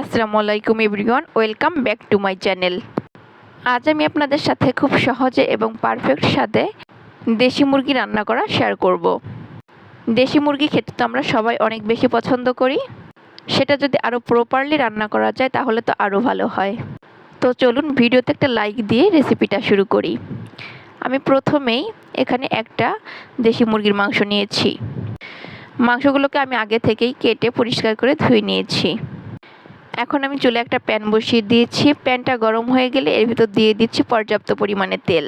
আসসালামু আলাইকুম everyone, welcome back to my channel. আজ আমি আপনাদের সাথে খুব সহজে এবং পারফেক্ট স্বাদে দেশি মুরগি রান্না করা শেয়ার করব। দেশি মুরগি খেতে তো আমরা সবাই অনেক বেশি পছন্দ করি, সেটা যদি আরও প্রপারলি রান্না করা যায় তাহলে তো আরও ভালো হয়। তো চলুন ভিডিওতে একটা লাইক দিয়ে রেসিপিটা শুরু করি। আমি প্রথমেই এখানে একটা দেশি মুরগির মাংস নিয়েছি। মাংসগুলোকে আমি আগে থেকেই কেটে পরিষ্কার করে ধুয়ে নিয়েছি। এখন আমি চুলে একটা প্যান বসিয়ে দিয়েছি। প্যানটা গরম হয়ে গেলে এর ভিতর দিয়ে দিচ্ছি পর্যাপ্ত পরিমাণে তেল।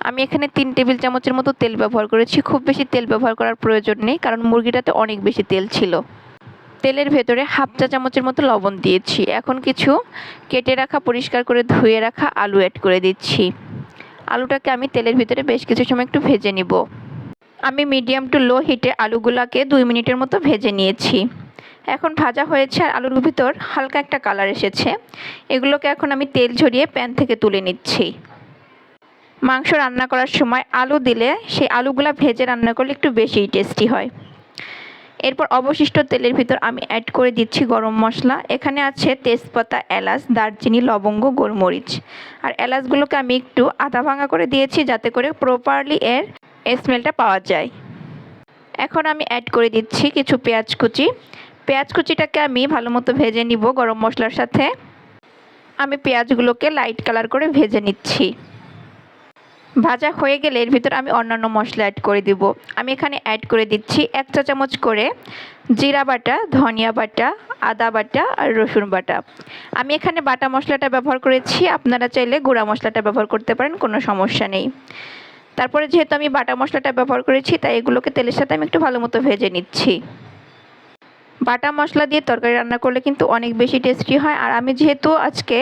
আমি এখানে 3 টেবিল চামচের মতো তেল ব্যবহার করেছি। খুব বেশি তেল ব্যবহার করার প্রয়োজন নেই, কারণ মুরগিটাতে অনেক বেশি তেল ছিল। তেলের ভেতরে হাফ চা চামচের মতো লবণ দিয়েছি। এখন কিছু কেটে রাখা পরিষ্কার করে ধুয়ে রাখা আলু অ্যাড করে দিচ্ছি। আলুটাকে আমি তেলের ভিতরে বেশ কিছু সময় একটু ভেজে নিব। আমি মিডিয়াম টু লো হিটে আলুগুলাকে 2 মিনিটের মতো ভেজে নিয়েছি। এখন ভাজা হয়েছে আর আলুর ভিতর হালকা একটা কালার এসেছে। এগুলোকে এখন আমি তেল ঝরিয়ে প্যান থেকে তুলে নিচ্ছি। মাংস রান্না করার সময় আলু দিলে সেই আলুগুলা ভেজে রান্না করলে একটু বেশিই টেস্টি হয়। এরপর অবশিষ্ট তেলের ভিতর আমি অ্যাড করে দিচ্ছি গরম মশলা। এখানে আছে তেজপাতা, এলাচ, দারচিনি, লবঙ্গ, গোলমরিচ। আর এলাচগুলোকে আমি একটু আধা ভাঙা করে দিয়েছি যাতে করে প্রপারলি এর স্মেলটা পাওয়া যায়। এখন আমি অ্যাড করে দিচ্ছি কিছু পেঁয়াজ কুচি। পেঁয়াজ কুচিটাকে আমি ভালো মতো ভেজে নিব গরম মশলার সাথে। আমি পেঁয়াজগুলোকে লাইট কালার করে ভেজে নিচ্ছি। ভাজা হয়ে গেলে এর ভিতর আমি অন্যান্য মশলা অ্যাড করে দিব। আমি এখানে অ্যাড করে দিচ্ছি 1 চা চামচ করে জিরা বাটা, ধনিয়া বাটা, আদা বাটা আর রসুন বাটা। আমি এখানে বাটা মশলাটা ব্যবহার করেছি, আপনারা চাইলে গুঁড়া মশলাটা ব্যবহার করতে পারেন, কোনো সমস্যা নেই। তারপরে যেহেতু আমি বাটা মশলাটা ব্যবহার করেছি তাই এগুলোকে তেলের সাথে আমি একটু ভালো মতো ভেজে নিচ্ছি। বাটা মশলা দিয়ে তরকারি রান্না করলে কিন্তু অনেক বেশি টেস্টি হয়। আর আমি যেহেতু আজকে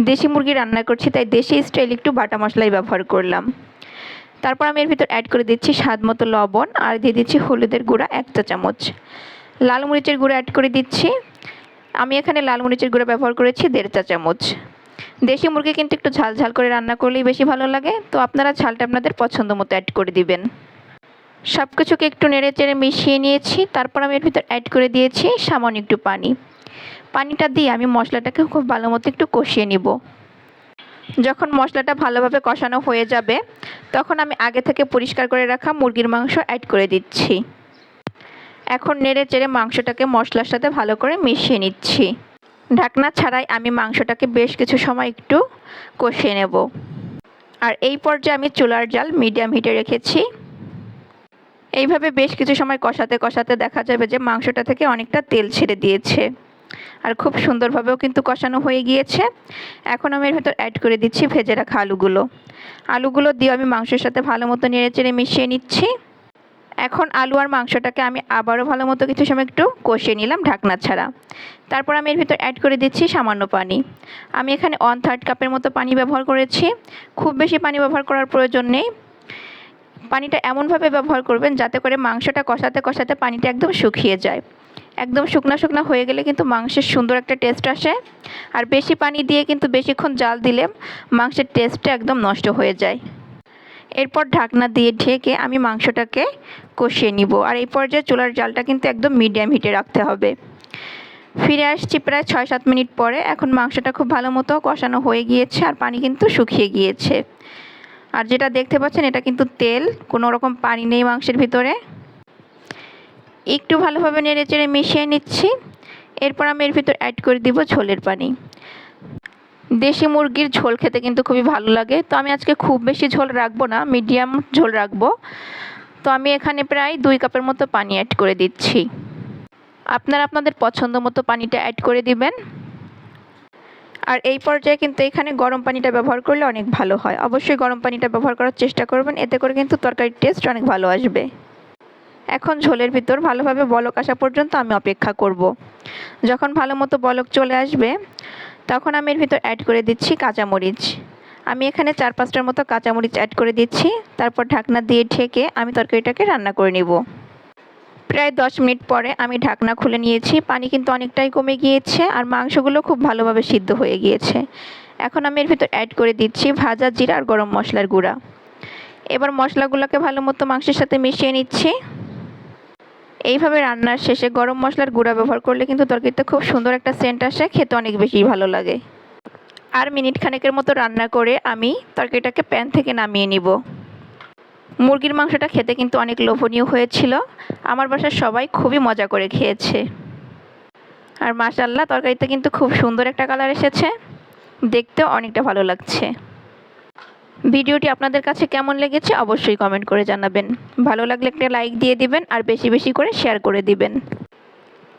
দেশি মুরগি রান্না করছি তাই দেশি স্টাইল একটু বাটা মশলাই ব্যবহার করলাম। তারপর আমি এর ভিতর অ্যাড করে দিচ্ছি স্বাদ মতো লবণ আর দিয়ে দিচ্ছি হলুদের গুঁড়া 1 চা চামচ। লাল মরিচের গুঁড়া অ্যাড করে দিচ্ছি। আমি এখানে লাল মরিচের গুঁড়া ব্যবহার করেছি 1.5 চা চামচ। দেশি মুরগি কিন্তু একটু ঝাল ঝাল করে রান্না করলেই বেশি ভালো লাগে, তো আপনারা ঝালটা আপনাদের পছন্দ মতো অ্যাড করে দিবেন। সব কিছুকে একটু নেড়ে চেড়ে মিশিয়ে নিয়েছি। তারপর আমি এর ভিতর অ্যাড করে দিয়েছি সামান্য একটু পানি। পানিটা দিয়ে আমি মশলাটাকে খুব ভালো মতো একটু কষিয়ে নিব। যখন মশলাটা ভালোভাবে কষানো হয়ে যাবে তখন আমি আগে থেকে পরিষ্কার করে রাখা মুরগির মাংস অ্যাড করে দিচ্ছি। এখন নেড়ে চেড়ে মাংসটাকে মশলার সাথে ভালো করে মিশিয়ে নিচ্ছি। ঢাকনা ছাড়াই আমি মাংসটাকে বেশ কিছু সময় একটু কষিয়ে নেব। আর এই পর্যায়ে আমি চুলার জাল মিডিয়াম হিটে রেখেছি। এইভাবে বেশ কিছু সময় কষাতে কষাতে দেখা যাবে যে মাংসটা থেকে অনেকটা তেল ছেড়ে দিয়েছে আর খুব সুন্দরভাবেও কিন্তু কষানো হয়ে গিয়েছে। এখন আমি এর ভেতর অ্যাড করে দিচ্ছি ভেজে রাখা আলুগুলো দিয়ে আমি মাংসের সাথে ভালো মতো নেড়ে চেড়ে মিশিয়ে নিচ্ছি। এখন আলু আর মাংসটাকে আমি আবারও ভালো মতো কিছু সময় একটু কষিয়ে নিলাম ঢাকনা ছাড়া। তারপর আমি এর ভিতর অ্যাড করে দিচ্ছি সামান্য পানি। আমি এখানে 1/3 কাপের মতো পানি ব্যবহার করেছি। খুব বেশি পানি ব্যবহার করার প্রয়োজন নেই। পানিটা এমনভাবে ব্যবহার করবেন যাতে করে মাংসটা কষাতে কষাতে পানিটা একদম শুকিয়ে যায়। একদম শুকনা শুকনা হয়ে গেলে কিন্তু মাংসের সুন্দর একটা টেস্ট আসে। আর বেশি পানি দিয়ে কিন্তু বেশিক্ষণ জাল দিলে মাংসের টেস্টটা একদম নষ্ট হয়ে যায়। এরপর ঢাকনা দিয়ে ঢেকে আমি মাংসটাকে কষিয়ে নিব। আর এই পর্যায়ে চুলার জালটা কিন্তু একদম মিডিয়াম হিটে রাখতে হবে। ফিরে আসছি প্রায় 6-7 মিনিট পরে। এখন মাংসটা খুব ভালো মতো কষানো হয়ে গিয়েছে আর পানি কিন্তু শুকিয়ে গিয়েছে। আর যেটা দেখতে পাচ্ছেন এটা কিন্তু তেল, কোনো রকম পানি নেই মাংসের ভিতরে। একটু ভালোভাবে নেড়ে চেড়ে মিশিয়ে নিচ্ছি। এরপর আমি এর ভিতর অ্যাড করে দিব ঝোলের পানি। দেশি মুরগির ঝোল খেতে কিন্তু খুবই ভালো লাগে, তো আমি আজকে খুব বেশি ঝোল রাখবো না, মিডিয়াম ঝোল রাখবো। তো আমি এখানে প্রায় 2 কাপের মতো পানি অ্যাড করে দিচ্ছি। আপনারা আপনাদের পছন্দ মতো পানিটা অ্যাড করে দিবেন। আর এই পর্যায়ে কিন্তু এখানে গরম পানিটা ব্যবহার করলে অনেক ভালো হয়। অবশ্যই গরম পানিটা ব্যবহার করার চেষ্টা করবেন, এতে করে কিন্তু তরকারির টেস্ট অনেক ভালো আসবে। এখন ঝোলের ভিতর ভালোভাবে বলক আসা পর্যন্ত আমি অপেক্ষা করব। যখন ভালো মতো বলক চলে আসবে তখন আমি এর ভিতর অ্যাড করে দিচ্ছি কাঁচামরিচ। আমি এখানে 4-5টার মতো কাঁচামরিচ অ্যাড করে দিচ্ছি। তারপর ঢাকনা দিয়ে ঢেকে আমি তরকারিটাকে রান্না করে নিব। প্রায় 10 মিনিট পরে আমি ঢাকনা খুলে নিয়েছি। পানি কিন্তু অনেকটাই কমে গিয়েছে আর মাংসগুলো খুব ভালোভাবে সিদ্ধ হয়ে গিয়েছে। এখন আমি এর ভিতর অ্যাড করে দিচ্ছি ভাজা জিরা আর গরম মশলার গুঁড়া। এবার মশলাগুলোকে ভালো মতো মাংসের সাথে মিশিয়ে নিচ্ছি। এইভাবে রান্নার শেষে গরম মশলার গুঁড়া ব্যবহার করলে কিন্তু তরকারিতে খুব সুন্দর একটা সেন্ট আসে, খেতে অনেক বেশি ভালো লাগে। আর মিনিট খানেকের মতো রান্না করে আমি তরকারিটাকে প্যান থেকে নামিয়ে নিব। মুরগির মাংসটা খেতে কিন্তু অনেক লোভনীয় হয়েছিল। আমার বাসার সবাই খুবই মজা করে খেয়েছে। আর মাশাআল্লাহ তরকারিতে কিন্তু খুব সুন্দর একটা কালার এসেছে, দেখতেও অনেকটা ভালো লাগছে। ভিডিওটি আপনাদের কাছে কেমন লেগেছে অবশ্যই কমেন্ট করে জানাবেন। ভালো লাগলে একটা লাইক দিয়ে দিবেন আর বেশি বেশি করে শেয়ার করে দিবেন।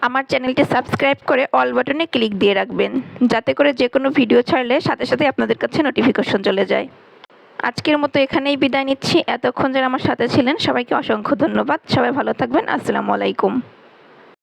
আমার চ্যানেলটি সাবস্ক্রাইব করে অল বাটনে ক্লিক দিয়ে রাখবেন, যাতে করে যে কোনো ভিডিও ছাড়লে সাথে সাথে আপনাদের কাছে নোটিফিকেশন চলে যায়। আজকের মতো এখানেই বিদায় নিচ্ছি। এতক্ষণ যারা আমার সাথে ছিলেন সবাইকে অসংখ্য ধন্যবাদ। সবাই ভালো থাকবেন। আসসালামু আলাইকুম।